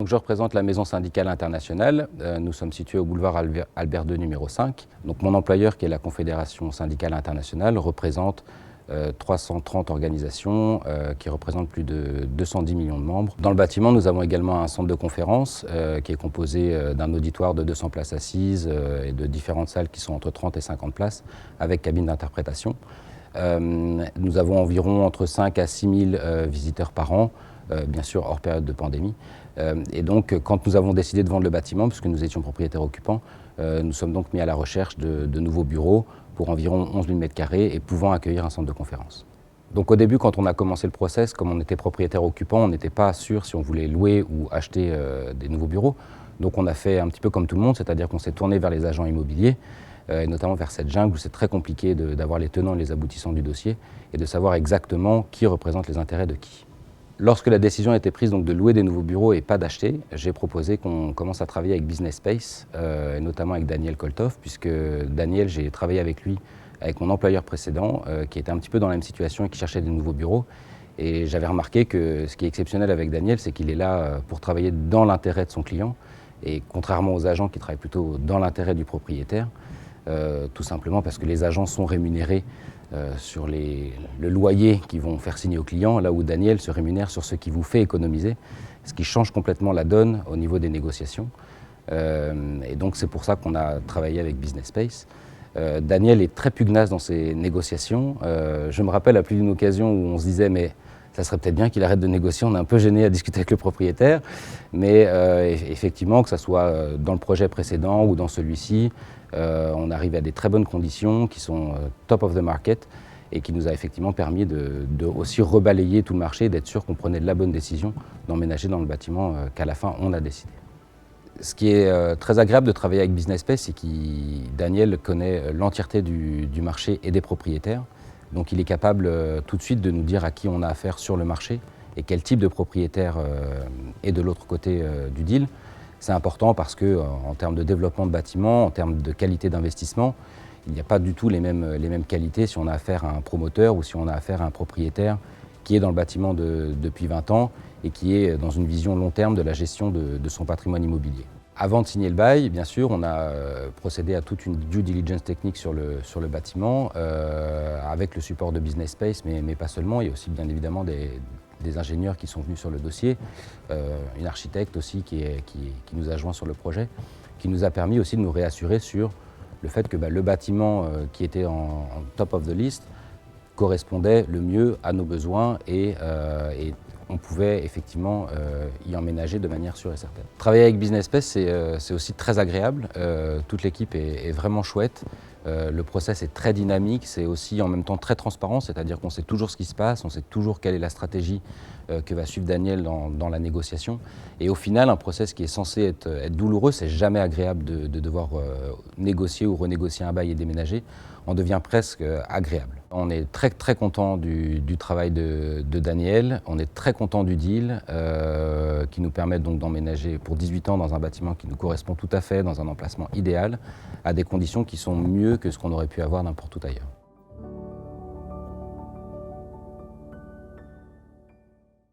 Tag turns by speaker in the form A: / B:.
A: Donc, je représente la Maison syndicale internationale. Nous sommes situés au boulevard Albert II numéro 5. Donc, mon employeur, qui est la Confédération syndicale internationale, représente 330 organisations qui représentent plus de 210 millions de membres. Dans le bâtiment, nous avons également un centre de conférence qui est composé d'un auditoire de 200 places assises et de différentes salles qui sont entre 30 et 50 places avec cabine d'interprétation. Nous avons environ entre 5 à 6 000 visiteurs par an, bien sûr hors période de pandémie. Et donc, quand nous avons décidé de vendre le bâtiment, puisque nous étions propriétaires occupants, nous sommes donc mis à la recherche de nouveaux bureaux pour environ 11 000 m² et pouvant accueillir un centre de conférence. Donc au début, quand on a commencé le process, comme on était propriétaire occupant, on n'était pas sûr si on voulait louer ou acheter des nouveaux bureaux. Donc on a fait un petit peu comme tout le monde, c'est-à-dire qu'on s'est tourné vers les agents immobiliers, et notamment vers cette jungle où c'est très compliqué d'avoir les tenants et les aboutissants du dossier et de savoir exactement qui représente les intérêts de qui. Lorsque la décision a été prise donc, de louer des nouveaux bureaux et pas d'acheter, j'ai proposé qu'on commence à travailler avec Business Space, et notamment avec Daniel Kolthoff, puisque Daniel, j'ai travaillé avec lui, avec mon employeur précédent, qui était un petit peu dans la même situation et qui cherchait des nouveaux bureaux. Et j'avais remarqué que ce qui est exceptionnel avec Daniel, c'est qu'il est là pour travailler dans l'intérêt de son client, et contrairement aux agents qui travaillent plutôt dans l'intérêt du propriétaire, tout simplement parce que les agents sont rémunérés sur le loyer qu'ils vont faire signer aux clients, là où Daniel se rémunère sur ce qui vous fait économiser, ce qui change complètement la donne au niveau des négociations. Et donc c'est pour ça qu'on a travaillé avec Business Space. Daniel est très pugnace dans ses négociations. Je me rappelle à plus d'une occasion où on se disait mais ça serait peut-être bien qu'il arrête de négocier, on est un peu gêné à discuter avec le propriétaire, mais effectivement que ce soit dans le projet précédent ou dans celui-ci, on arrive à des très bonnes conditions qui sont top of the market et qui nous a effectivement permis de aussi rebalayer tout le marché et d'être sûr qu'on prenait de la bonne décision d'emménager dans le bâtiment qu'à la fin on a décidé. Ce qui est très agréable de travailler avec Business Space, c'est que Daniel connaît l'entièreté du marché et des propriétaires. Donc il est capable tout de suite de nous dire à qui on a affaire sur le marché et quel type de propriétaire est de l'autre côté du deal. C'est important parce qu'en termes de développement de bâtiments, en termes de qualité d'investissement, il n'y a pas du tout les mêmes qualités si on a affaire à un promoteur ou si on a affaire à un propriétaire qui est dans le bâtiment depuis 20 ans et qui est dans une vision long terme de la gestion de son patrimoine immobilier. Avant de signer le bail, bien sûr, on a procédé à toute une due diligence technique sur le bâtiment avec le support de Business Space, mais pas seulement. Il y a aussi bien évidemment des ingénieurs qui sont venus sur le dossier, une architecte aussi qui nous a joints sur le projet, qui nous a permis aussi de nous réassurer sur le fait que le bâtiment qui était en top of the list correspondait le mieux à nos besoins et on pouvait effectivement y emménager de manière sûre et certaine. Travailler avec Business Space, c'est aussi très agréable. Toute l'équipe est vraiment chouette. Le process est très dynamique, c'est aussi en même temps très transparent, c'est-à-dire qu'on sait toujours ce qui se passe, on sait toujours quelle est la stratégie que va suivre Daniel dans la négociation. Et au final, un process qui est censé être douloureux, c'est jamais agréable de devoir négocier ou renégocier un bail et déménager. On devient presque agréable. On est très très content du travail de Daniel, on est très content du deal qui nous permet donc d'emménager pour 18 ans dans un bâtiment qui nous correspond tout à fait, dans un emplacement idéal, à des conditions qui sont mieux que ce qu'on aurait pu avoir n'importe où ailleurs.